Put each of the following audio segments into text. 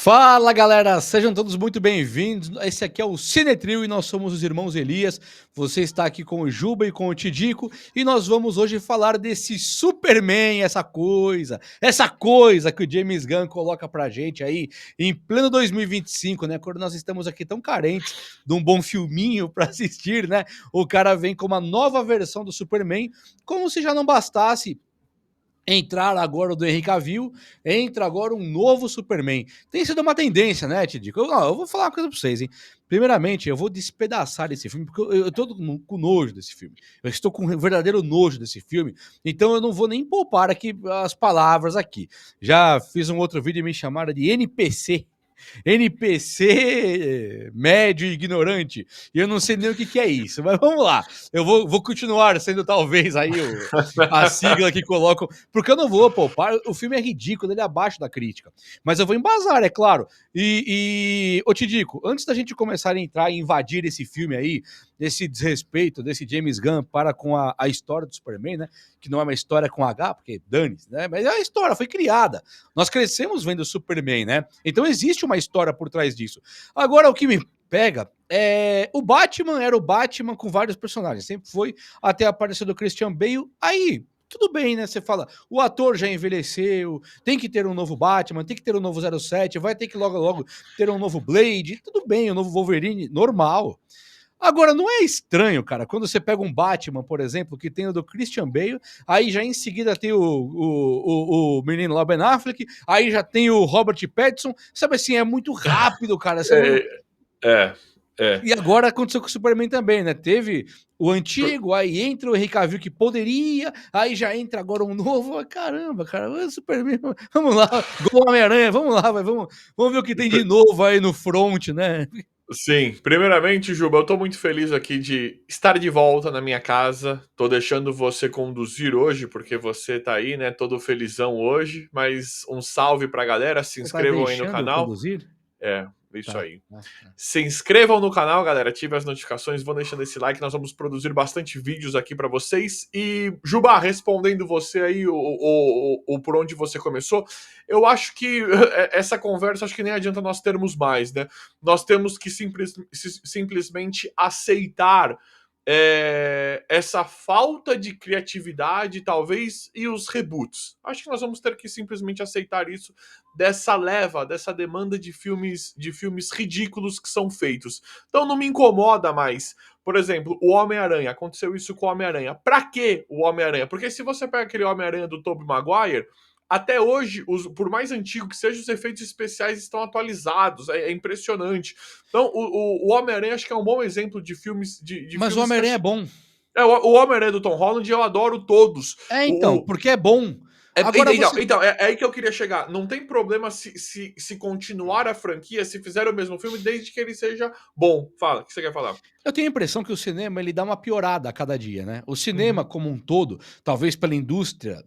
Fala galera, sejam todos muito bem-vindos. Esse aqui é o Cinetril e nós somos os irmãos Elias. Você está aqui com o Juba e com o Tidico e nós vamos hoje falar desse Superman, essa coisa que o James Gunn coloca pra gente aí em pleno 2025, né? Quando nós estamos aqui tão carentes de um bom filminho pra assistir, né? O cara vem com uma nova versão do Superman, como se já não bastasse entrar agora o do Henry Cavill, entra agora um novo Superman. Tem sido uma tendência, né, Tidico? Eu vou falar uma coisa pra vocês, hein? Primeiramente, eu vou despedaçar esse filme, porque eu tô com nojo desse filme. Eu estou com um verdadeiro nojo desse filme, então eu não vou nem poupar aqui as palavras aqui. Já fiz um outro vídeo e me chamaram de NPC médio e ignorante, e eu não sei nem o que é isso, mas vamos lá. Eu vou continuar sendo talvez aí a sigla que colocam, porque eu não vou poupar, o filme é ridículo, ele é abaixo da crítica, mas eu vou embasar, é claro. Ô Tidico, antes da gente começar a entrar e invadir esse filme aí, esse desrespeito desse James Gunn para com a história do Superman, né, que não é uma história com H, porque dane-se, né, mas a história foi criada, nós crescemos vendo o Superman, né, então existe uma história por trás disso. Agora, o que me pega o Batman era o Batman com vários personagens, sempre foi, até aparecer do Christian Bale, aí tudo bem, né? Você fala, o ator já envelheceu, tem que ter um novo Batman, tem que ter um novo 07, vai ter que logo ter um novo Blade, tudo bem, um novo Wolverine, normal. Agora, não é estranho, cara, quando você pega um Batman, por exemplo, que tem o do Christian Bale, aí já em seguida tem o menino lá, Ben Affleck, aí já tem o Robert Pattinson, sabe assim, é muito rápido, cara, você não... É, é. E agora aconteceu com o Superman também, né? Teve o antigo, aí entra o Henry Cavill que poderia, aí já entra agora um novo. Caramba, cara, o Superman, vamos lá, igual Homem-Aranha, vamos lá, vamos ver o que tem de novo aí no front, né? Sim, primeiramente, Juba, eu tô muito feliz aqui de estar de volta na minha casa. Tô deixando você conduzir hoje, porque você tá aí, né, todo felizão hoje. Mas um salve pra galera, se Você tá inscrevam aí no deixando eu canal. conduzir? É, isso Tá. aí. Se inscrevam no canal, galera, ative as notificações, vão deixando esse like, nós vamos produzir bastante vídeos aqui pra vocês. E, Juba, respondendo você aí, o por onde você começou, eu acho que essa conversa, acho que nem adianta nós termos mais, né? Nós temos que simplesmente aceitar essa falta de criatividade, talvez, e os reboots. Acho que nós vamos ter que simplesmente aceitar isso, dessa leva, dessa demanda de filmes ridículos que são feitos. Então não me incomoda mais. Por exemplo, o Homem-Aranha. Aconteceu isso com o Homem-Aranha. Pra que o Homem-Aranha? Porque se você pega aquele Homem-Aranha do Tobey Maguire, até hoje, por mais antigo que seja, os efeitos especiais estão atualizados. É impressionante. Então, o Homem-Aranha acho que é um bom exemplo de filmes de Mas o filmes que Homem-Aranha é bom. o Homem-Aranha do Tom Holland eu adoro todos. Então, O, porque é bom. Agora você... é aí que eu queria chegar. Não tem problema se continuar a franquia, se fizer o mesmo filme, desde que ele seja bom. Fala, o que você quer falar? Eu tenho a impressão que o cinema ele dá uma piorada a cada dia, né? O cinema Uhum. como um todo, talvez pela indústria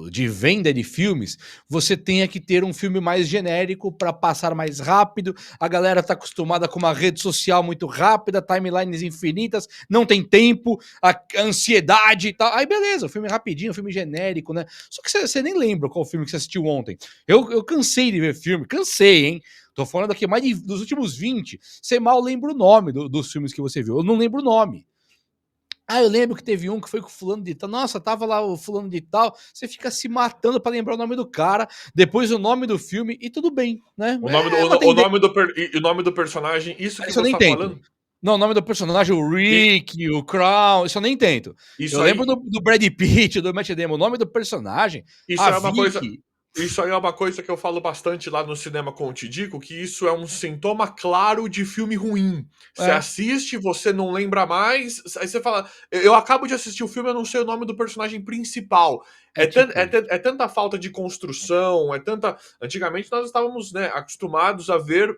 de venda de filmes, você tenha que ter um filme mais genérico para passar mais rápido. A galera tá acostumada com uma rede social muito rápida, timelines infinitas, não tem tempo, a ansiedade e tal. Aí beleza, o filme é rapidinho, um filme genérico, né? Só que você nem lembra qual filme que você assistiu ontem. Eu cansei de ver filme, cansei, hein? Tô falando aqui mais dos últimos 20. Você mal lembra o nome dos filmes que você viu. Eu não lembro o nome. Ah, eu lembro que teve um que foi com o fulano de tal. Nossa, tava lá o fulano de tal. Você fica se matando pra lembrar o nome do cara, depois o nome do filme e tudo bem, né? É uma tendência. O nome do personagem, isso que Isso eu você nem tá tento. falando? Não, o nome do personagem, o E Rick, o Crown, isso eu nem tento. Eu isso lembro aí, do Brad Pitt, do Matt Damon. O nome do personagem, isso a é uma coisa. Vicky. Isso aí é uma coisa que eu falo bastante lá no cinema com o Tidico, que isso é um sintoma claro de filme ruim. Você É, assiste, você não lembra mais, aí você fala, eu acabo de assistir o filme, eu não sei o nome do personagem principal. é tipo isso. É tanta falta de construção, é tanta. Antigamente nós estávamos, né, acostumados a ver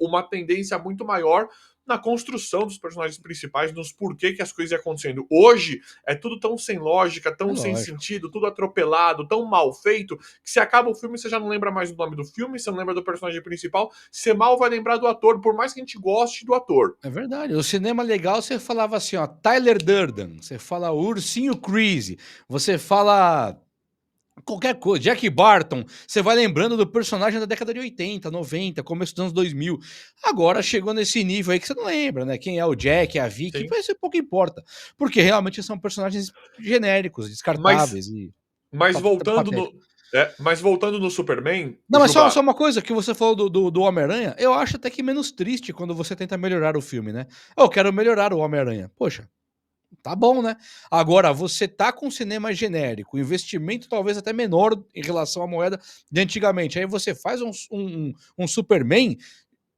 uma tendência muito maior na construção dos personagens principais, nos porquê que as coisas iam acontecendo. Hoje é tudo tão sem lógica, É tão sem lógico. sentido, tudo atropelado, tão mal feito, que se acaba o filme você já não lembra mais do nome do filme, você não lembra do personagem principal, você mal vai lembrar do ator, por mais que a gente goste do ator. É verdade. O cinema legal, você falava assim, ó, Tyler Durden, você fala Ursinho Crazy, você fala Qualquer coisa. Jack Barton, você vai lembrando do personagem da década de 80, 90, começo dos anos 2000. Agora chegou nesse nível aí que você não lembra, né? Quem é o Jack, a Vicky, Sim. isso pouco importa. Porque realmente são personagens genéricos, Mas, descartáveis e mas voltando patéticos. no. Mas voltando no Superman, Não, mas só Juba. uma coisa que você falou do Homem-Aranha, eu acho até que menos triste quando você tenta melhorar o filme, né? Eu quero melhorar o Homem-Aranha. Poxa, tá bom, né? Agora, você tá com cinema genérico, investimento talvez até menor em relação à moeda de antigamente. Aí você faz um Superman,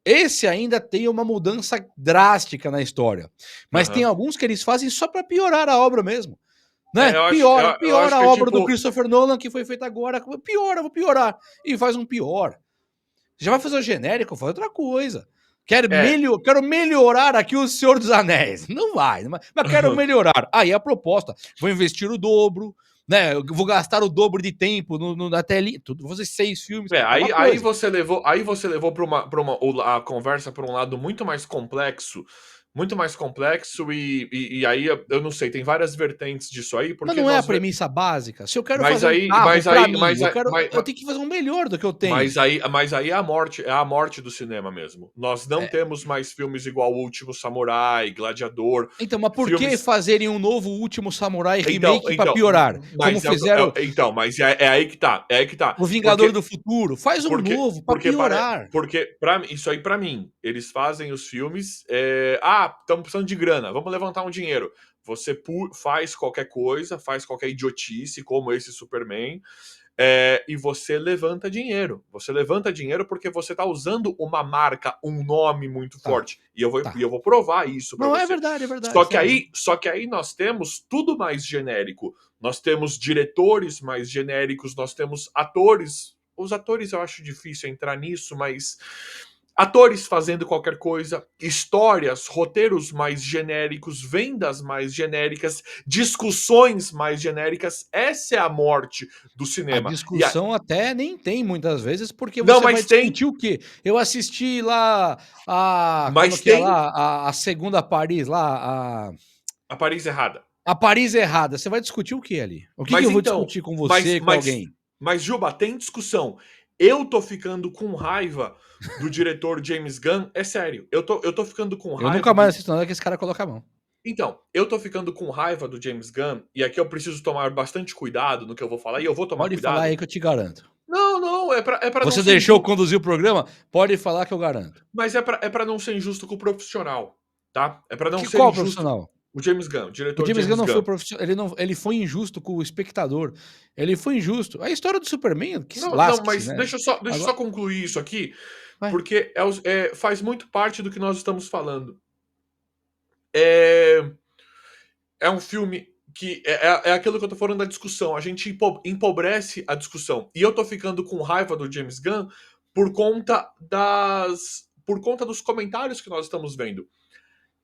esse ainda tem uma mudança drástica na história. Mas tem Aham. alguns que eles fazem só para piorar a obra mesmo. Né? Eu acho, Piora, eu piora acho a que é obra do tipo. Christopher Nolan que foi feita agora. Piora, vou piorar. E faz um pior. Já vai fazer o genérico, faz outra coisa. É. Quero melhorar aqui o Senhor dos Anéis. Não vai, mas quero melhorar. Aí a proposta, vou investir o dobro, né? Eu vou gastar o dobro de tempo na telinha, tudo, vou fazer 6 filmes, é uma Aí coisa. você levou para a conversa para um lado muito mais complexo e aí eu não sei, tem várias vertentes disso aí, Mas porque não é a nós premissa básica. Se eu quero mas fazer um aí carro mas pra aí mim, mas aí eu tenho que fazer um melhor do que eu tenho. mas aí é a morte do cinema mesmo. Nós não É, temos mais filmes igual O Último Samurai, Gladiador, então, mas por que filmes. fazerem um novo Último Samurai Então, remake pra piorar? Como mas fizeram mas é aí que tá, é aí que tá. o Vingador Porque do Futuro? Faz um Porque, novo pra piorar. porque isso aí pra mim, eles fazem os filmes, estamos precisando de grana, vamos levantar um dinheiro. Você faz qualquer coisa, faz qualquer idiotice, como esse Superman, e você levanta dinheiro. Você levanta dinheiro porque você tá usando uma marca, um nome muito Tá, forte. E tá. eu vou provar isso pra Não, você. é verdade, você tem razão. Só que aí nós temos tudo mais genérico. Nós temos diretores mais genéricos, nós temos atores. Os atores eu acho difícil entrar nisso, mas atores fazendo qualquer coisa, histórias, roteiros mais genéricos, vendas mais genéricas, discussões mais genéricas. Essa é a morte do A cinema. discussão até nem tem muitas vezes, porque Não, você vai mas tem, discutir o quê? Eu assisti lá como mas que é tem lá? A segunda Paris lá, a Paris errada. a Paris errada. Você vai discutir o quê ali? O que Mas eu vou então, discutir com mas, você, com mas, alguém? mas Juba, tem discussão. Eu tô ficando com raiva do diretor James Gunn. É sério, eu tô ficando com Eu raiva nunca mais do. assisto nada que esse cara coloca a mão. Então, eu tô ficando com raiva do James Gunn, e aqui eu preciso tomar bastante cuidado no que eu vou falar, e eu vou tomar Pode falar cuidado. aí que eu te garanto. Não, não, é pra não Você ser deixou eu injusto. conduzir o programa? Pode falar que eu garanto. Mas é pra não ser injusto com o profissional, tá? É pra não ser Qual injusto. profissional? O James Gunn, o O diretor James Gunn James não foi Gunn. profissional, ele foi injusto com o espectador. Ele foi injusto. A história do Superman, que se Não, não, lasque-se, mas né? deixa eu Agora, só concluir isso aqui, vai. porque faz muito parte do que nós estamos falando. É, é um filme que é aquilo que eu tô falando da discussão. A gente empobrece a discussão. E eu tô ficando com raiva do James Gunn por conta dos comentários que nós estamos vendo.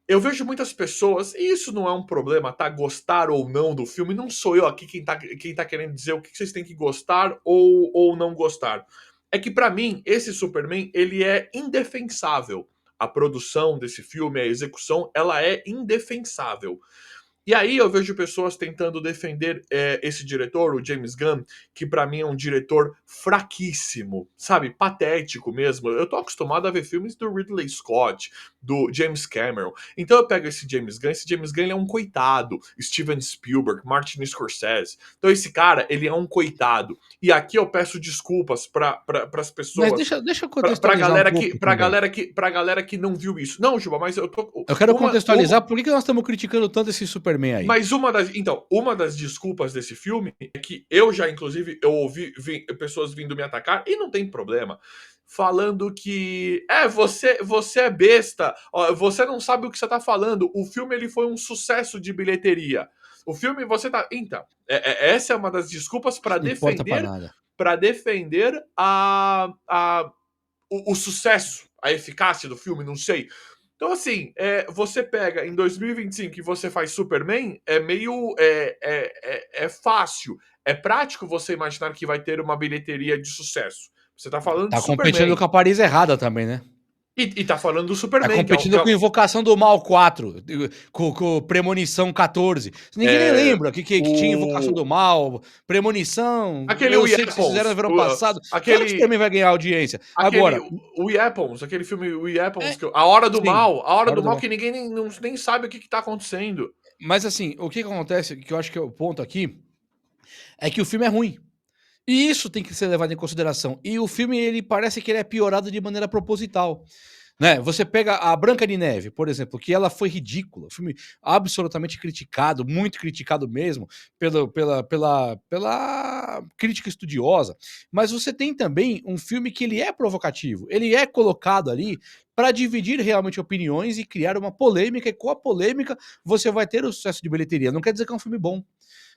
Eu vejo muitas pessoas, e isso não é um problema, tá? Gostar ou não do filme, não sou eu aqui quem tá querendo dizer o que vocês têm que gostar ou não gostar. É que pra mim, esse Superman, ele é indefensável. A produção desse filme, a execução, ela é indefensável. E aí eu vejo pessoas tentando defender esse diretor, o James Gunn, que pra mim é um diretor fraquíssimo, sabe? Patético mesmo. Eu tô acostumado a ver filmes do Ridley Scott, do James Cameron. Então eu pego esse James Gunn ele é um coitado. Steven Spielberg, Martin Scorsese. Então esse cara, ele é um coitado. E aqui eu peço desculpas para as Mas pessoas, deixa eu contextualizar um pouco também. pra galera que não viu isso. Não, Juba, mas eu tô Eu quero uma contextualizar por que nós estamos criticando tanto esse Superman aí. mas uma das desculpas desse filme é que eu já, inclusive, eu vi pessoas vindo me atacar, e não tem problema, falando que você é besta, ó, você não sabe o que você tá falando, o filme ele foi um sucesso de bilheteria. O filme você tá. Então, essa é uma das desculpas Não importa pra nada. para defender o sucesso, a eficácia do filme, não sei. Então, assim, você pega em 2025 e você faz Superman, é meio. É fácil. É prático você imaginar que vai ter uma bilheteria de sucesso. Você tá falando de Tá competindo Superman. com a Paris errada também, né? E tá falando do Tá Superman, competindo com Invocação do Mal 4, com Premonição 14. Ninguém nem é, lembra que tinha Invocação do o Mal, Premonição. aquele Eu sei que vocês fizeram Weapons, no verão passado. Claro que o aquele Superman vai ganhar audiência. aquele Agora, Weapons, aquele filme Weapons, é, A Hora do sim, Mal, A Hora Hora do do Mal Mal. que ninguém nem sabe o que tá acontecendo. Mas assim, o que acontece, que eu acho que é o ponto aqui, é que o filme é ruim. E isso tem que ser levado em consideração. E o filme, ele parece que ele é piorado de maneira proposital. Né, você pega a Branca de Neve, por exemplo, que ela foi ridícula, filme absolutamente criticado, muito criticado mesmo, pela crítica estudiosa, mas você tem também um filme que ele é provocativo, ele é colocado ali para dividir realmente opiniões e criar uma polêmica, e com a polêmica você vai ter o sucesso de bilheteria, não quer dizer que é um filme bom,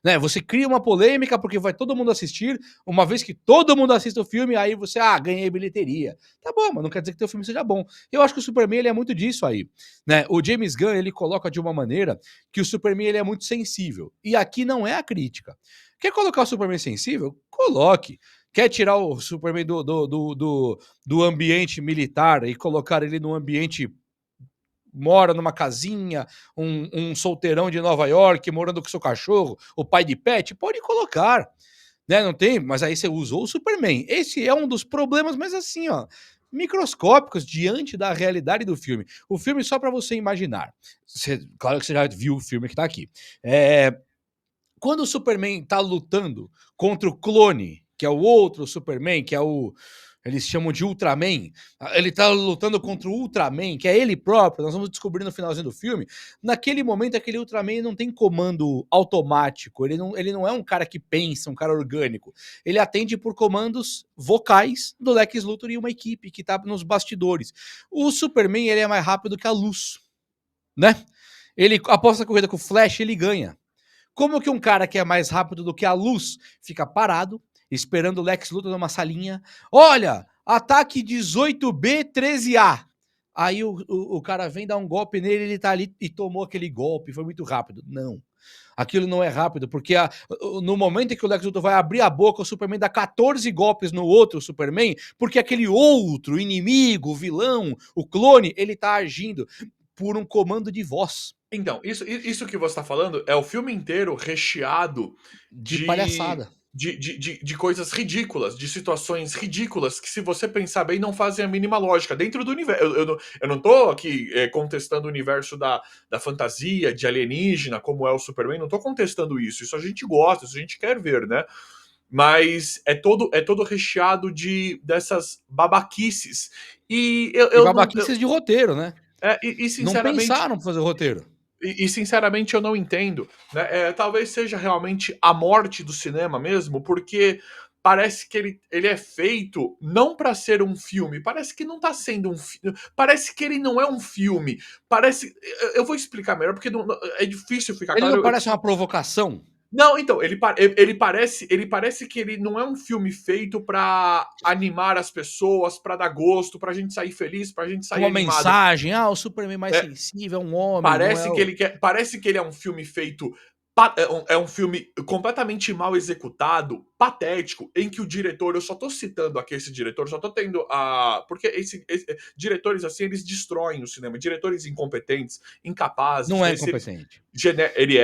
né? Você cria uma polêmica porque vai todo mundo assistir, uma vez que todo mundo assiste o filme, aí você, ganhei bilheteria. Tá bom, mas não quer dizer que teu filme seja bom. Eu acho que o Superman ele é muito disso aí, né? O James Gunn ele coloca de uma maneira que o Superman ele é muito sensível. E aqui não é a crítica. Quer colocar o Superman sensível? Coloque. Quer tirar o Superman do ambiente militar e colocar ele num ambiente mora numa casinha, um solteirão de Nova York, morando com seu cachorro, o pai de pet, pode colocar, né? Não tem, mas aí você usou o Superman. Esse é um dos problemas, mas assim, ó, microscópicos diante da realidade do filme. O filme só para você imaginar. Claro que você já viu o filme que tá aqui. Quando o Superman tá lutando contra o clone, que é o outro Superman, que é o. Eles chamam de Ultraman. Ele tá lutando contra o Ultraman, que é ele próprio. Nós vamos descobrir no finalzinho do filme. Naquele momento, aquele Ultraman não tem comando automático. Ele não é um cara que pensa, um cara orgânico. Ele atende por comandos vocais do Lex Luthor e uma equipe que tá nos bastidores. O Superman, ele é mais rápido que a luz, né? Ele aposta a corrida com o Flash, ele ganha. Como que um cara que é mais rápido do que a luz fica parado, esperando o Lex Luthor numa salinha? Olha, ataque 18B13A. Aí o cara vem dar um golpe nele, ele tá ali e tomou aquele golpe, foi muito rápido. Não. Aquilo não é rápido, porque no momento em que o Lex Luthor vai abrir a boca, o Superman dá 14 golpes no outro Superman, porque aquele outro inimigo, o vilão, o clone, ele tá agindo por um comando de voz, Então, isso que você tá falando é o filme inteiro recheado de de, palhaçada. de coisas ridículas, de situações ridículas que, se você pensar bem, não fazem a mínima lógica dentro do universo. Eu não tô aqui contestando o universo da fantasia, de alienígena, como é o Superman, não tô contestando isso. Isso a gente gosta, isso a gente quer ver, né? Mas é todo recheado dessas babaquices. E E eu não. babaquices de roteiro, né? Não Sinceramente, pensaram pra fazer o roteiro. sinceramente eu não entendo, né? Talvez seja realmente a morte do cinema mesmo, porque parece que ele é feito não para ser um filme, parece que não tá sendo um filme, parece que ele não é um filme, parece. Eu vou explicar melhor, porque é difícil ficar Ele claro. não parece uma provocação? Não, então, ele parece que ele não é um filme feito pra animar as pessoas, pra dar gosto, pra gente sair feliz, pra gente Com sair uma animado. mensagem, o Superman mais É, sensível é um homem, não é o parece que ele é um filme feito. É um filme completamente mal executado, patético, em que o diretor, eu só tô citando aqui esse diretor, só tô tendo a. Porque diretores assim, eles destroem o cinema. Diretores incompetentes, incapazes, não é incompetente. ele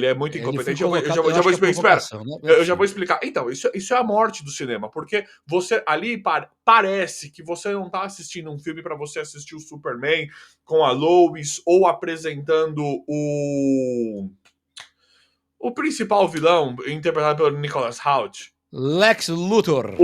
é muito Ele foi incompetente. colocado, eu Já acho vou que é explicar. Espera, provocação, não é eu já vou possível. explicar. Então, isso é a morte do cinema, porque você ali parece que você não tá assistindo um filme para você assistir o Superman com a Lois ou apresentando o principal vilão, interpretado pelo Nicholas Hoult. Lex Luthor.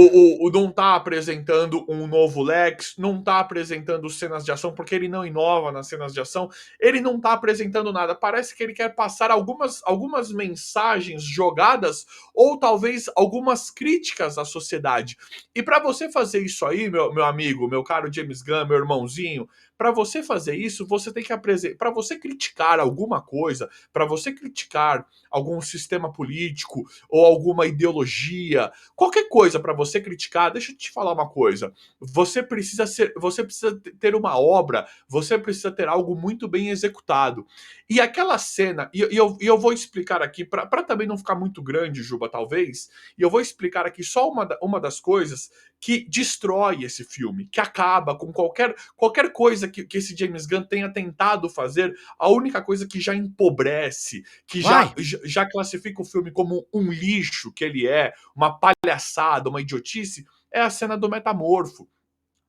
Não tá apresentando um novo Lex, não tá apresentando cenas de ação, porque ele não inova nas cenas de ação, ele não tá apresentando nada. Parece que ele quer passar algumas mensagens jogadas, ou talvez algumas críticas à sociedade. E para você fazer isso aí, meu amigo, meu caro James Gunn, meu irmãozinho, para você fazer isso, você tem que apresentar. Para você criticar alguma coisa, para você criticar algum sistema político ou alguma ideologia, qualquer coisa para você criticar, deixa eu te falar uma coisa. Você precisa ter uma obra, você precisa ter algo muito bem executado. E aquela cena, eu vou explicar aqui, para também não ficar muito grande, Juba, talvez, e eu vou explicar aqui só uma das coisas que destrói esse filme, que acaba com qualquer coisa que esse James Gunn tenha tentado fazer, a única coisa que já empobrece, que já classifica o filme como um lixo que ele é, uma palhaçada, uma idiotice, é a cena do metamorfo.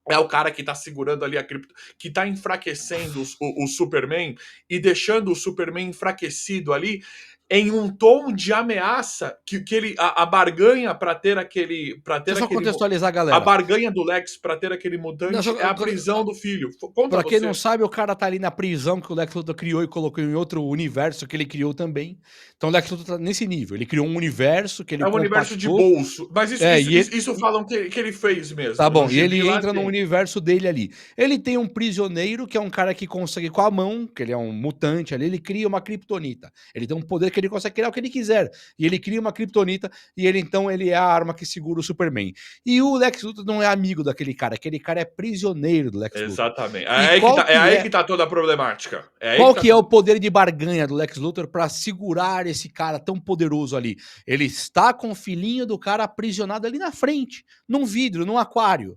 É o cara que tá segurando ali a cripto, que tá enfraquecendo o Superman e deixando o Superman enfraquecido ali em um tom de ameaça que ele a barganha para ter aquele Deixa eu só contextualizar a a galera. barganha do Lex para ter aquele mutante é a prisão do filho. Conta Pra quem você. não sabe, o cara tá ali na prisão que o Lex Luthor criou e colocou em outro universo que ele criou também. Então o Lex Luthor tá nesse nível. Ele criou um universo que ele É um universo de compactou. bolso. Mas E ele, isso falam que ele fez tá mesmo. No bom, e gibi ele lá entra no tem. universo dele ali. Ele tem um prisioneiro, que é um cara que consegue com a mão, que ele é um mutante ali, ele cria uma kriptonita. Ele tem um poder que ele consegue criar o que ele quiser. E ele cria uma kriptonita, e ele é a arma que segura o Superman. E o Lex Luthor não é amigo daquele cara, aquele cara é prisioneiro do Lex Luthor. Exatamente. E É aí que tá toda a problemática. É aí qual que tá que é o toda... poder de barganha do Lex Luthor para segurar esse cara tão poderoso ali? Ele está com o filhinho do cara aprisionado ali na frente, num vidro, num aquário.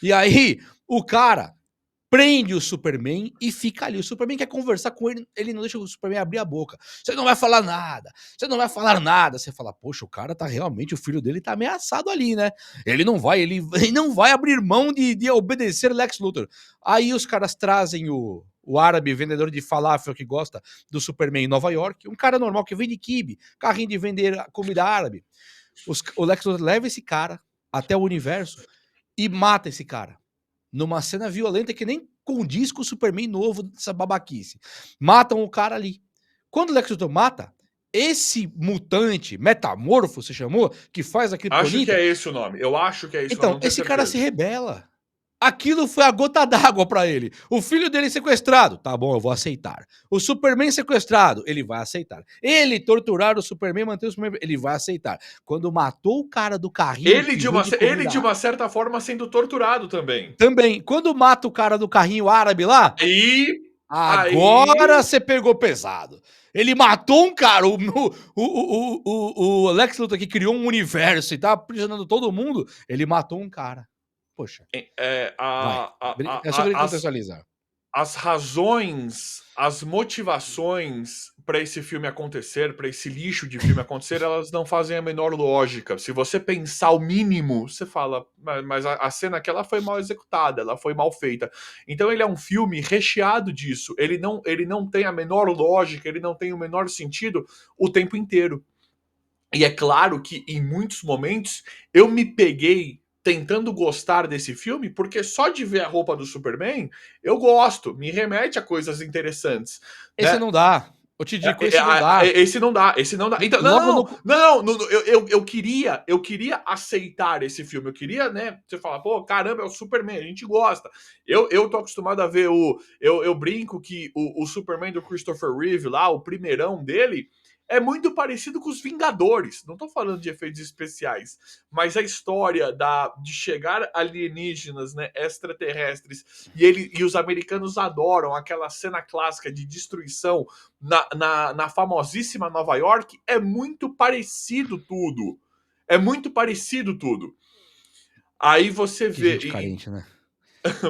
E aí, o cara prende o Superman e fica ali. O Superman quer conversar com ele, ele não deixa o Superman abrir a boca. Você não vai falar nada, você não vai falar nada. Você fala, poxa, o cara tá realmente, o filho dele tá ameaçado ali, né? Ele não vai abrir mão de obedecer Lex Luthor. Aí os caras trazem o árabe, vendedor de falafel que gosta do Superman em Nova York, um cara normal que vende quibe, carrinho de vender comida árabe. O Lex Luthor leva esse cara até o universo e mata esse cara numa cena violenta que nem condiz com o Superman novo dessa babaquice. Matam o cara ali. Quando o Lex Luthor mata, esse mutante, metamorfo, se chamou, que faz a Acho que Kryptonita, é esse o nome. Eu acho que é esse o nome, então, não tenho esse cara se certeza. rebela. Aquilo foi a gota d'água pra ele. O filho dele sequestrado, tá bom, eu vou aceitar. O Superman sequestrado, ele vai aceitar. Ele torturar o Superman, manter o Superman, ele vai aceitar. Quando matou o cara do carrinho que vende Ele, comida de uma certa forma, sendo torturado também. também. Ququando mata o cara do carrinho árabe lá, Aí. agora Aí. você pegou pesado. Ele matou um cara, o Lex Luthor que criou um universo e tá aprisionando todo mundo, ele matou um cara. Poxa, É, vai. É só querer contextualizar. as razões, as motivações para esse filme acontecer, para esse lixo de filme acontecer, elas não fazem a menor lógica. Se você pensar o mínimo, você fala, mas a cena aqui ela foi mal executada, ela foi mal feita. Então ele é um filme recheado disso. Ele não tem a menor lógica, ele não tem o menor sentido o tempo inteiro. E é claro que em muitos momentos eu me peguei tentando gostar desse filme, porque só de ver a roupa do Superman, eu gosto, me remete a coisas interessantes, Esse né? não dá. Eu te digo, esse não dá. Esse não dá, esse não dá. Então, Logo no. eu queria aceitar esse filme, eu queria, né? Você fala, pô, caramba, é o Superman, a gente gosta. Eu tô acostumado a ver eu brinco que o Superman do Christopher Reeve lá, o primeirão dele, é muito parecido com os Vingadores. Não tô falando de efeitos especiais, mas a história de chegar alienígenas, né, extraterrestres, e os americanos adoram aquela cena clássica de destruição na famosíssima Nova York, é muito parecido tudo. É muito parecido tudo. Aí você Que vê. gente carente, né?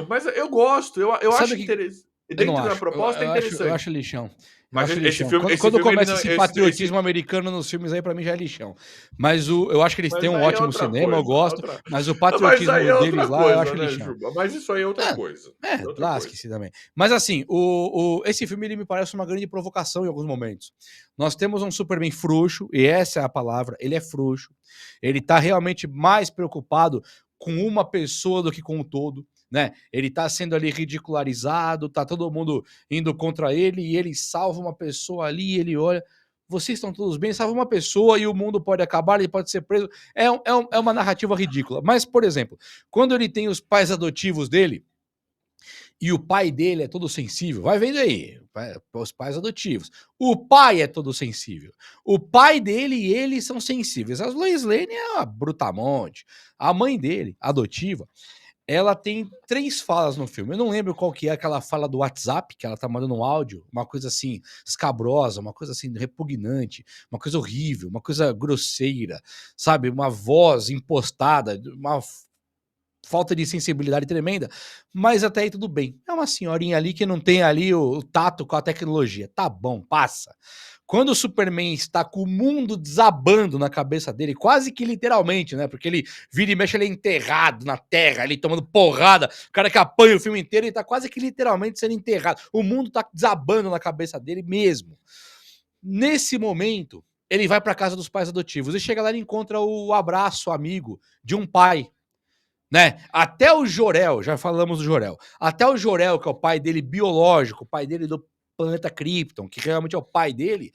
Mas eu gosto, eu Sabe acho o que. interessante. Eu não Dentro da acho. proposta é Eu interessante. acho lixão. Eu Mas acho lixão. esse Quando filme ele começa não. esse patriotismo americano nos filmes aí, pra mim já é lixão. Mas eu acho que eles têm Mas um aí é ótimo outra cinema, eu coisa. gosto, mas o Mas aí patriotismo é deles outra lá eu coisa, acho né, lixão. Juba? Mas isso aí é outra coisa. É outra coisa. Lasque-se também. Mas assim, esse filme ele me parece uma grande provocação em alguns momentos. Nós temos um Superman frouxo, e essa é a palavra, ele é frouxo. Ele tá realmente mais preocupado com uma pessoa do que com o todo, né? Ele tá sendo ali ridicularizado, tá todo mundo indo contra ele, e ele salva uma pessoa ali, e ele olha, vocês estão todos bem, salva uma pessoa e o mundo pode acabar, ele pode ser preso. É uma narrativa ridícula. Mas, por exemplo, quando ele tem os pais adotivos dele, e o pai dele é todo sensível, vai vendo aí, os pais adotivos. O pai é todo sensível. O pai dele e ele são sensíveis. A Lois Lane é uma brutamonte. A mãe dele, adotiva, ela tem 3 falas no filme. Eu não lembro qual que é aquela fala do WhatsApp, que ela tá mandando um áudio, uma coisa assim escabrosa, uma coisa assim repugnante, uma coisa horrível, uma coisa grosseira, sabe? Uma voz impostada, uma falta de sensibilidade tremenda, mas até aí tudo bem. É uma senhorinha ali que não tem ali o tato com a tecnologia. Tá bom, passa. Quando o Superman está com o mundo desabando na cabeça dele, quase que literalmente, né? Porque ele vira e mexe, ele é enterrado na terra, ele tomando porrada. O cara que apanha o filme inteiro, ele tá quase que literalmente sendo enterrado. O mundo tá desabando na cabeça dele mesmo. Nesse momento, ele vai para casa dos pais adotivos e chega lá e encontra o abraço amigo de um pai, né? Até o Jor-El, já falamos do Jor-El, até o Jor-El, que é o pai dele biológico, o pai dele do planeta Krypton, que realmente é o pai dele,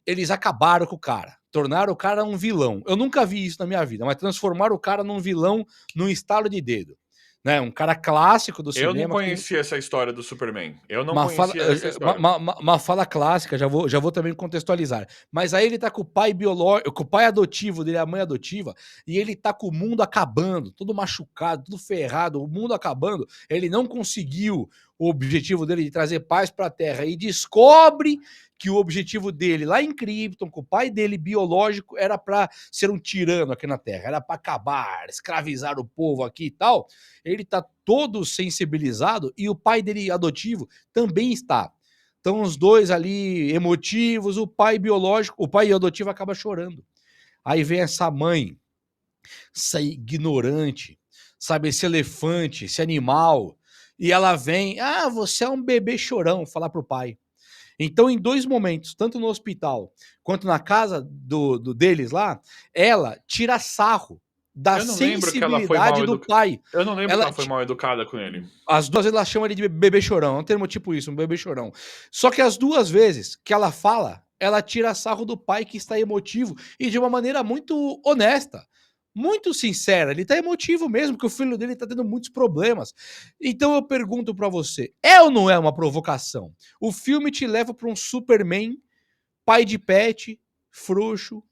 eles acabaram com o cara, tornaram o cara um vilão. Eu nunca vi isso na minha vida, mas transformaram o cara num vilão num estalo de dedo. Né? Um cara clássico do Eu não cinema que conhecia essa história do Superman. Eu não uma fala, conhecia essa história. uma fala clássica, já vou também contextualizar. Mas aí ele tá com o pai biológico, com o pai adotivo dele, a mãe adotiva, e ele tá com o mundo acabando, todo machucado, tudo ferrado, o mundo acabando. Ele não conseguiu o objetivo dele de trazer paz pra Terra e descobre que o objetivo dele lá em Krypton, com o pai dele biológico, era pra ser um tirano aqui na Terra, era pra acabar, escravizar o povo aqui e tal. Ele tá todo sensibilizado e o pai dele adotivo também está. Então os dois ali emotivos, o pai biológico, o pai adotivo acaba chorando. Aí vem essa mãe, essa ignorante, sabe, esse elefante, esse animal, e ela vem, você é um bebê chorão, falar pro pai. Então, em dois momentos, tanto no hospital quanto na casa deles lá, ela tira sarro da Eu não lembro que ela foi sensibilidade mal do educada. pai. Eu não lembro que Ela, ela foi mal educada com ele. as duas vezes ela chama ele de bebê chorão, é um termo tipo isso, um bebê chorão. Só que as duas vezes que ela fala, ela tira sarro do pai que está emotivo e de uma maneira muito honesta, muito sincera. Ele tá emotivo mesmo, que o filho dele tá tendo muitos problemas. Então eu pergunto pra você, é ou não é uma provocação? O filme te leva pra um Superman, pai de pet, frouxo,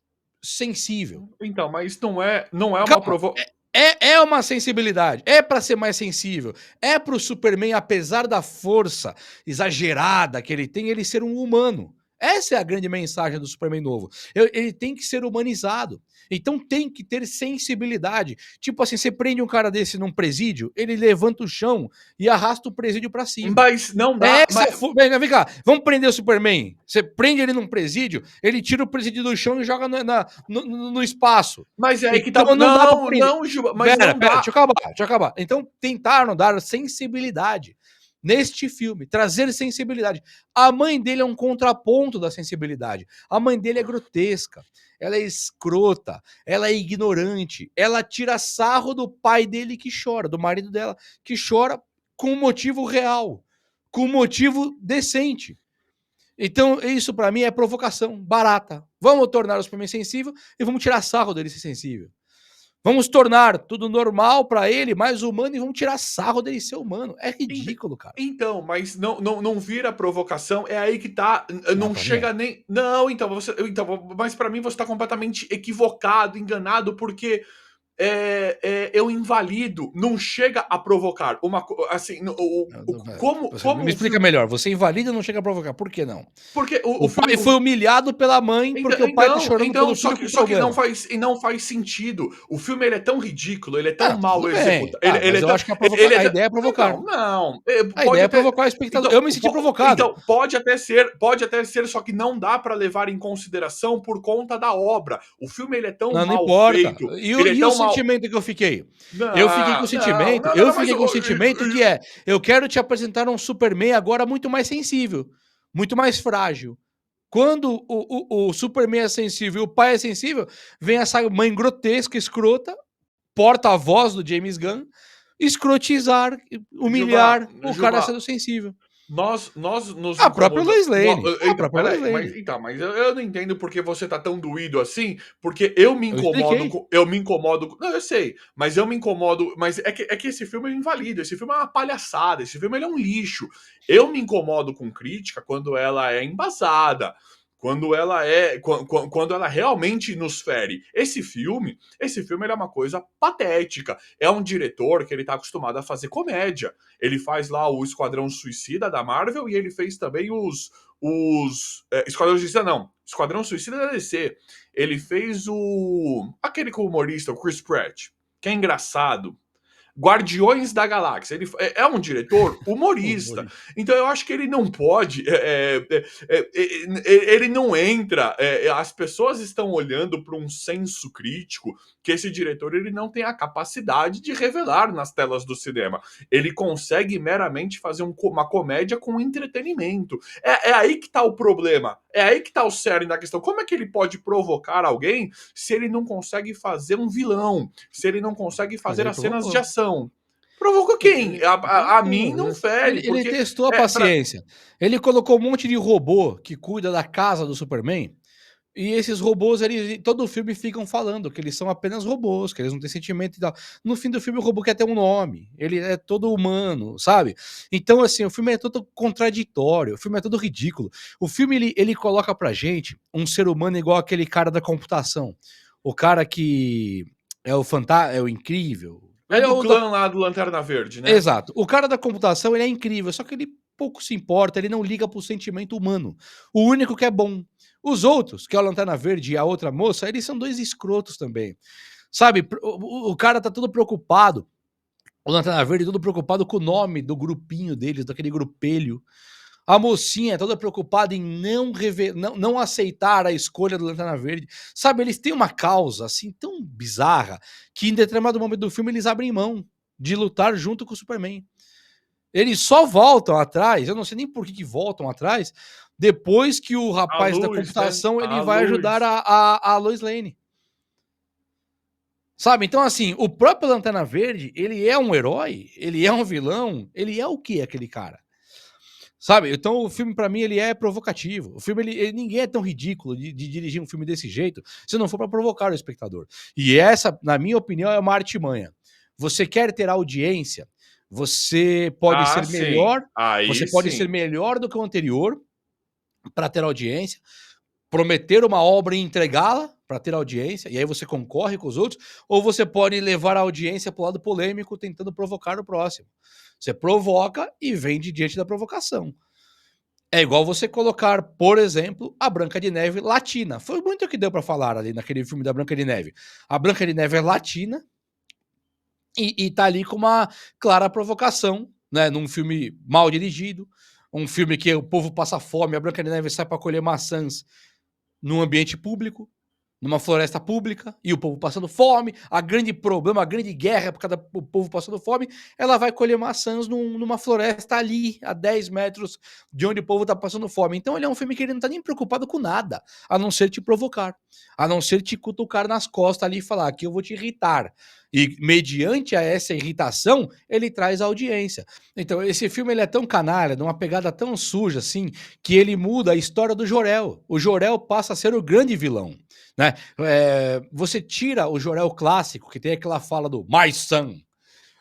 sensível. Então, mas não é uma Calma, provo é uma sensibilidade, é pra ser mais sensível, é pro Superman, apesar da força exagerada que ele tem, ele ser um humano. Essa é a grande mensagem do Superman novo. Ele tem que ser humanizado. Então tem que ter sensibilidade. Tipo assim, você prende um cara desse num presídio, ele levanta o chão e arrasta o presídio pra cima. mas não É dá, essa vem cá, vamos prender o Superman. Você prende ele num presídio, ele tira o presídio do chão e joga no espaço. mas é aí que tá. Então não dá pra Não, prender. não, Juba, mas Pera, não pera, dá. deixa eu acabar, deixa eu acabar. Então tentaram dar sensibilidade neste filme, trazer sensibilidade. A mãe dele é um contraponto da sensibilidade. A mãe dele é grotesca, ela é escrota, ela é ignorante, ela tira sarro do pai dele que chora, do marido dela que chora com um motivo real, com um motivo decente. Então, isso pra mim é provocação barata. Vamos tornar o Superman sensível e vamos tirar sarro dele ser sensível. Vamos tornar tudo normal pra ele, mais humano, e vamos tirar sarro dele ser humano. É Ent ridículo, cara. então, mas não vira provocação, é aí que tá, Não, não pra mim é. chega nem não, mas pra mim você tá completamente equivocado, enganado, porque eu invalido, não chega a provocar uma assim, Você como me o explica filme. melhor. Você invalida e não chega a provocar. Por que não? Porque o O filme. pai foi humilhado pela mãe porque o pai tá chorando pelo filho com Só que problema. não faz sentido. O filme ele é tão ridículo, ele é tão Ah, mal tudo bem. executado. Ah, Ele mas é eu tão. acho que Ele é a tão, ideia é provocar. não. A ideia Pode é até. provocar o espectador. Então, Eu me senti provocado. pode até ser, só que não dá pra levar em consideração por conta da obra. O filme ele é tão Não, não mal importa. feito, E ele é o tão mal. sentimento que eu fiquei? Não, não, não, Eu não, mas fiquei com o sentimento que é, eu quero te apresentar um Superman agora muito mais sensível, muito mais frágil. Quando o Superman é sensível e o pai é sensível, vem essa mãe grotesca, escrota, porta-voz do James Gunn, escrotizar, Juba, humilhar o cara Juba, sendo sensível. nós nos A própria incomoda. Lois Lane, a Então, própria espera Lois aí, Lane. mas eu não entendo porque você tá tão doído assim, porque eu me Eu incomodo expliquei. com, não, eu sei, mas eu me incomodo, mas é que esse filme é inválido, esse filme é uma palhaçada, esse filme ele é um lixo. Eu me incomodo com crítica quando ela é embasada, quando ela realmente nos fere. Esse filme ele é uma coisa patética. É um diretor que ele tá acostumado a fazer comédia. Ele faz lá o Esquadrão Suicida da Marvel e ele fez também Esquadrão Suicida não. Esquadrão Suicida da DC. Ele fez aquele com o humorista, o Chris Pratt, que é engraçado. Guardiões da Galáxia. Ele é um diretor humorista. Então eu acho que ele não pode. Ele não entra. As pessoas estão olhando para um senso crítico que esse diretor ele não tem a capacidade de revelar nas telas do cinema. Ele consegue meramente fazer uma comédia com entretenimento. É aí que tá o problema. É aí que tá o cerne da questão. Como é que ele pode provocar alguém se ele não consegue fazer um vilão? Se ele não consegue fazer as cenas de ação? Provocou quem? A mim não fere. Ele Porque testou a paciência. Ele colocou um monte de robô que cuida da casa do Superman. E esses robôs, eles, todo o filme ficam falando que eles são apenas robôs, que eles não têm sentimento e tal. No fim do filme, o robô quer ter um nome. Ele é todo humano, sabe? Então, assim, o filme é todo contraditório, o filme é todo ridículo. O filme, ele coloca pra gente um ser humano igual aquele cara da computação. O cara que é o fantasma, é o incrível. é do clã lá do Lanterna Verde, né? Exato. O cara da computação, ele é incrível, só que ele pouco se importa, ele não liga pro sentimento humano. O único que é bom. Os outros, que é o Lanterna Verde e a outra moça, eles são dois escrotos também. Sabe, o cara tá todo preocupado, o Lanterna Verde todo preocupado com o nome do grupinho deles, daquele grupelho. A mocinha é toda preocupada em não aceitar a escolha do Lanterna Verde. Sabe, eles têm uma causa, assim, tão bizarra, que em determinado momento do filme eles abrem mão de lutar junto com o Superman. Eles só voltam atrás, eu não sei nem por que voltam atrás, depois que o A rapaz da luz, né? computação ele A vai ajudar luz. a Lois Lane. Sabe? Então, assim, o próprio Lanterna Verde, ele é um herói, ele é um vilão, ele é o que aquele cara? Sabe? Então o filme, pra mim, ele é provocativo. O filme, ninguém é tão ridículo de dirigir um filme desse jeito, se não for pra provocar o espectador. E essa, na minha opinião, é uma artimanha. Você quer ter audiência, você pode Ah, ser sim. melhor, você Aí pode ser sim. melhor do que o anterior para ter audiência, prometer uma obra e entregá-la para ter audiência, e aí você concorre com os outros, ou você pode levar a audiência para o lado polêmico, tentando provocar o próximo. Você provoca e vende diante da provocação. É igual você colocar, por exemplo, a Branca de Neve latina. Foi muito o que deu para falar ali naquele filme da Branca de Neve. A Branca de Neve é latina e tá ali com uma clara provocação, né? Num filme mal dirigido, um filme que o povo passa fome, a Branca de Neve sai para colher maçãs num ambiente público, numa floresta pública, e o povo passando fome, a grande problema, a grande guerra por causa do povo passando fome, ela vai colher maçãs numa floresta ali, a 10 metros de onde o povo tá passando fome. Então ele é um filme que ele não tá nem preocupado com nada, a não ser te provocar, a não ser te cutucar nas costas ali e falar que eu vou te irritar. E mediante a essa irritação, ele traz a audiência. Então esse filme ele é tão canalha, de uma pegada tão suja assim, que ele muda a história do Jor-El. O Jor-El passa a ser o grande vilão, né? Você tira o Jor-El clássico, que tem aquela fala do My Son.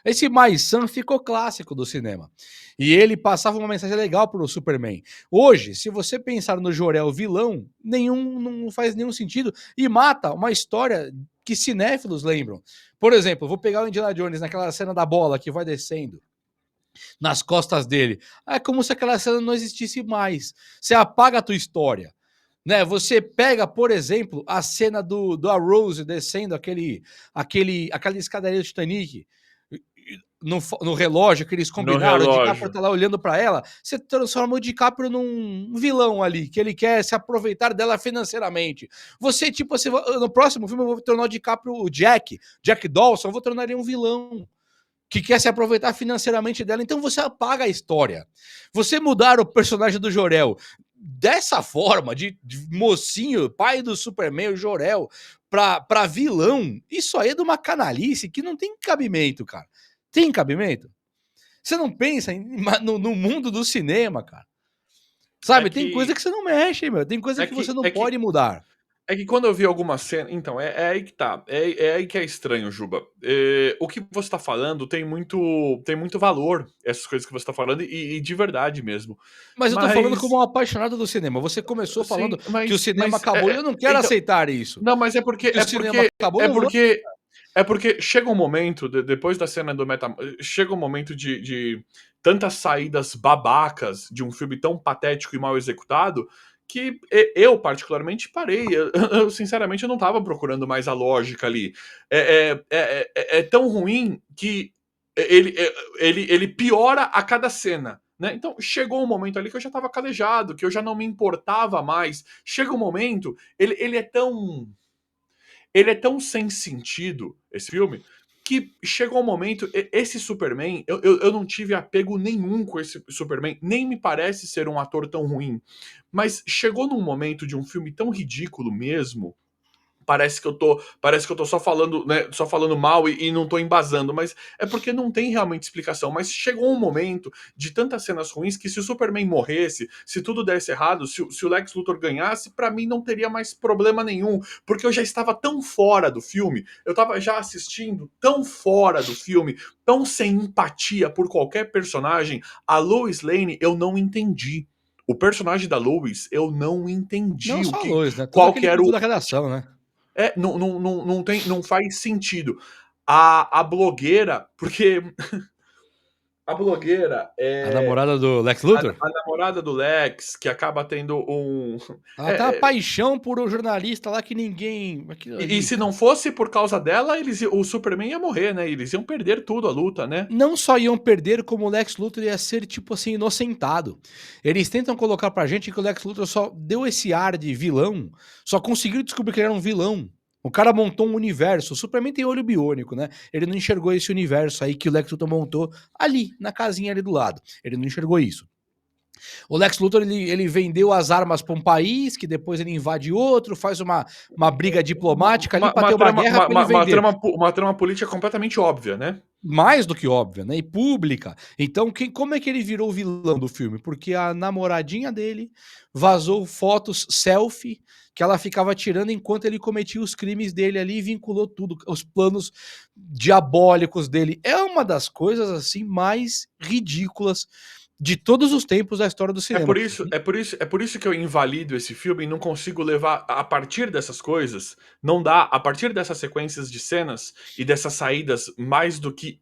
Esse My Son ficou clássico do cinema. E ele passava uma mensagem legal pro Superman. Hoje, se você pensar no Jor-El vilão, não faz nenhum sentido e mata uma história que cinéfilos lembram. Por exemplo, vou pegar o Indiana Jones naquela cena da bola que vai descendo nas costas dele. É como se aquela cena não existisse mais. Você apaga a tua história. Né, você pega, por exemplo, a cena do a Rose descendo aquela escadaria do Titanic no relógio que eles No combinaram, o DiCaprio relógio. tá lá olhando para ela, você transforma o DiCaprio num vilão ali, que ele quer se aproveitar dela financeiramente. Você, tipo assim, no próximo filme eu vou tornar o DiCaprio o Jack Dawson, eu vou tornar ele um vilão que quer se aproveitar financeiramente dela, então você apaga a história. Você mudar o personagem do Jor-El dessa forma, de mocinho, pai do Superman, o Jor-El, pra vilão, isso aí é de uma canalice que não tem cabimento, cara. Tem cabimento? Você não pensa no mundo do cinema, cara. É Sabe, tem coisa que que você não mexe, meu. Tem coisa é que você que não é que pode mudar. É que quando eu vi alguma cena. Então, é aí que tá. É aí que é estranho, Juba. O que você tá falando tem muito valor, essas coisas que você tá falando, e de verdade mesmo. Mas eu tô falando como Mas, um apaixonado do cinema. Você começou falando sim, que o cinema acabou e eu não quero então, aceitar isso. não, mas é porque Que o é cinema porque acabou, eu é não vou. porque é porque chega um momento, depois da cena do Meta, chega um momento de tantas saídas babacas de um filme tão patético e mal executado, que eu particularmente parei. Eu, sinceramente eu não estava procurando mais a lógica ali. É tão ruim que ele piora a cada cena. Né? Então chegou um momento ali que eu já estava calejado, que eu já não me importava mais. Chega um momento, ele é tão sem sentido, esse filme, que chegou um momento, esse Superman, eu não tive apego nenhum com esse Superman, nem me parece ser um ator tão ruim, mas chegou num momento de um filme tão ridículo mesmo, parece que eu tô só falando, né, só falando mal e não tô embasando, mas é porque não tem realmente explicação. Mas chegou um momento de tantas cenas ruins que se o Superman morresse, se tudo desse errado, se o Lex Luthor ganhasse, pra mim não teria mais problema nenhum, porque eu já estava tão fora do filme, eu tava já assistindo tão fora do filme, tão sem empatia por qualquer personagem. A Lois Lane eu não entendi. O personagem da Lois, eu não Não entendi só a Lois, né? Todo qual que aquele era povo o da redação, né? não faz sentido. A blogueira, porque a blogueira A é namorada do Lex Luthor? a namorada do Lex, que acaba tendo um. Ela tem uma É, paixão por um jornalista lá que ninguém. Aquilo e ali, se não cara. fosse por causa dela, o Superman ia morrer, né? Eles iam perder tudo a luta, né? Não só iam perder, como o Lex Luthor ia ser, tipo assim, inocentado. Eles tentam colocar pra gente que o Lex Luthor só deu esse ar de vilão, só conseguiram descobrir que ele era um vilão. O cara montou um universo. O Superman tem olho biônico, né? Ele não enxergou esse universo aí que o Lex Luthor montou ali, na casinha ali do lado. Ele não enxergou isso. O Lex Luthor ele vendeu as armas para um país, que depois ele invade outro, faz uma briga diplomática ali para ter uma guerra para ele vender. Uma trama política completamente óbvia, né? Mais do que óbvia, né? E pública. Então, como é que ele virou o vilão do filme? Porque a namoradinha dele vazou fotos selfie que ela ficava tirando enquanto ele cometia os crimes dele ali e vinculou tudo, os planos diabólicos dele. É uma das coisas assim mais ridículas de todos os tempos da história do cinema. É por isso que eu invalido esse filme e não consigo levar a partir dessas coisas, não dá, a partir dessas sequências de cenas e dessas saídas mais do que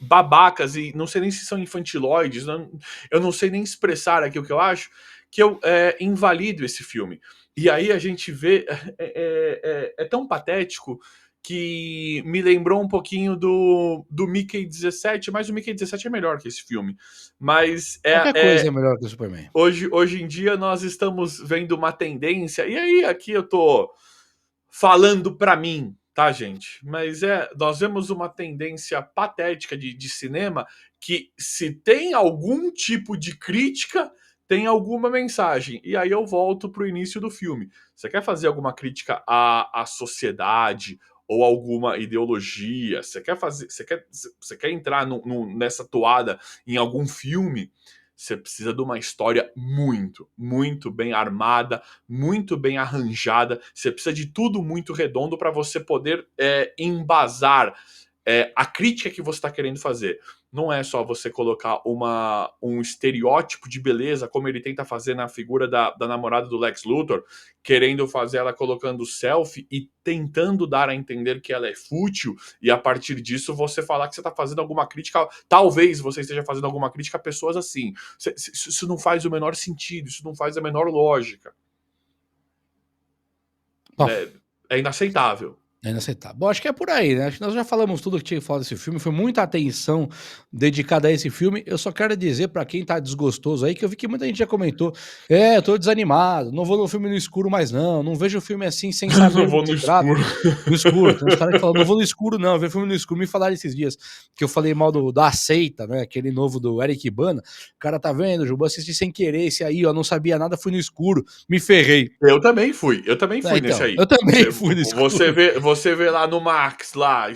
babacas e não sei nem se são infantiloides, eu não sei nem expressar aqui o que eu acho, que eu invalido esse filme. E aí a gente vê, é tão patético que me lembrou um pouquinho do Mickey 17, mas o Mickey 17 é melhor que esse filme. Mas Qualquer coisa é melhor que o Superman. hoje em dia nós estamos vendo uma tendência, e aí aqui eu tô falando pra mim, tá, gente? Mas nós vemos uma tendência patética de cinema que, se tem algum tipo de crítica, tem alguma mensagem. E aí eu volto pro início do filme. Você quer fazer alguma crítica à sociedade ou alguma ideologia? Você quer entrar nessa toada em algum filme? Você precisa de uma história muito, muito bem armada, muito bem arranjada. Você precisa de tudo muito redondo para você poder embasar a crítica que você está querendo fazer. Não é só você colocar um estereótipo de beleza, como ele tenta fazer na figura da namorada do Lex Luthor, querendo fazer ela colocando selfie e tentando dar a entender que ela é fútil, e a partir disso você falar que você está fazendo alguma crítica. Talvez você esteja fazendo alguma crítica a pessoas assim. Isso não faz o menor sentido, isso não faz a menor lógica. Bom, É inaceitável. é inaceitável. Bom, acho que é por aí, né? Acho que nós já falamos tudo que tinha que falar desse filme. Foi muita atenção dedicada a esse filme. Eu só quero dizer pra quem tá desgostoso aí, que eu vi que muita gente já comentou. Eu tô desanimado, não vou no filme no escuro mais não. Não vejo o filme assim sem saber Não do vou que no se trata. escuro. No escuro. Tem uns caras que falam, não vou no escuro não, eu vejo filme no escuro. Me falaram esses dias que eu falei mal da Aceita, né? Aquele novo do Eric Bana. O cara tá vendo, Juba, assisti sem querer esse aí, ó, não sabia nada, fui no escuro, me ferrei. Eu também fui nesse Então, aí. eu também fui no escuro. Você vê lá no Max, lá,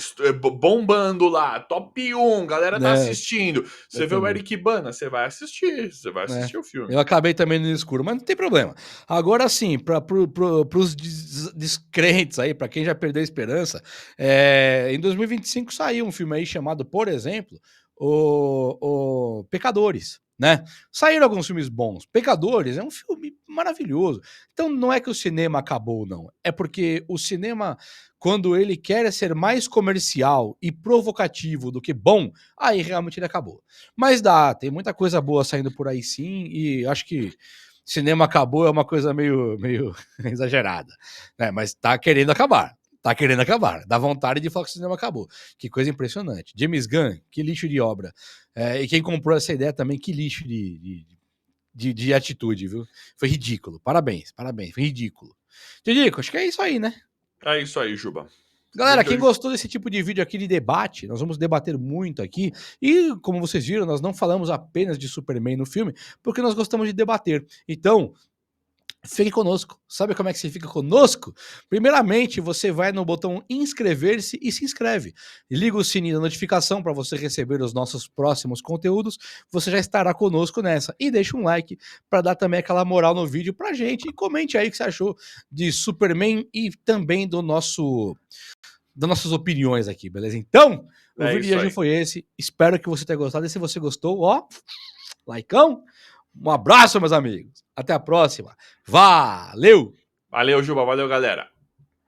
bombando lá, top 1, galera tá É, assistindo. eu Você vê o também. Eric Bana, você vai É, assistir o filme. eu acabei também no escuro, mas não tem problema. Agora sim, para os descrentes aí, para quem já perdeu a esperança, em 2025 saiu um filme aí chamado, por exemplo, o Pecadores, né? Saíram alguns filmes bons. Pecadores é um filme maravilhoso. Então não é que o cinema acabou, não. É porque o cinema, quando ele quer ser mais comercial e provocativo do que bom, aí realmente ele acabou. Mas tem muita coisa boa saindo por aí sim, e acho que cinema acabou é uma coisa meio exagerada, né? Mas tá querendo acabar. Tá querendo acabar. Dá vontade de falar que o cinema acabou. Que coisa impressionante. James Gunn, que lixo de obra. E quem comprou essa ideia também, que lixo de atitude, viu? Foi ridículo. Parabéns, foi ridículo. Didico, acho que é isso aí, né? É isso aí, Juba. Galera, quem gostou desse tipo de vídeo aqui de debate, nós vamos debater muito aqui. E, como vocês viram, nós não falamos apenas de Superman no filme, porque nós gostamos de debater. Então, fique conosco. Sabe como é que você fica conosco? Primeiramente, você vai no botão inscrever-se e se inscreve. Liga o sininho da notificação para você receber os nossos próximos conteúdos. Você já estará conosco nessa. E deixa um like para dar também aquela moral no vídeo pra gente. E comente aí o que você achou de Superman e também das nossas opiniões aqui, beleza? Então, o vídeo de hoje foi esse. Espero que você tenha gostado. E se você gostou, ó, likeão. Um abraço, meus amigos. Até a próxima. Valeu! Valeu, Juba. Valeu, galera.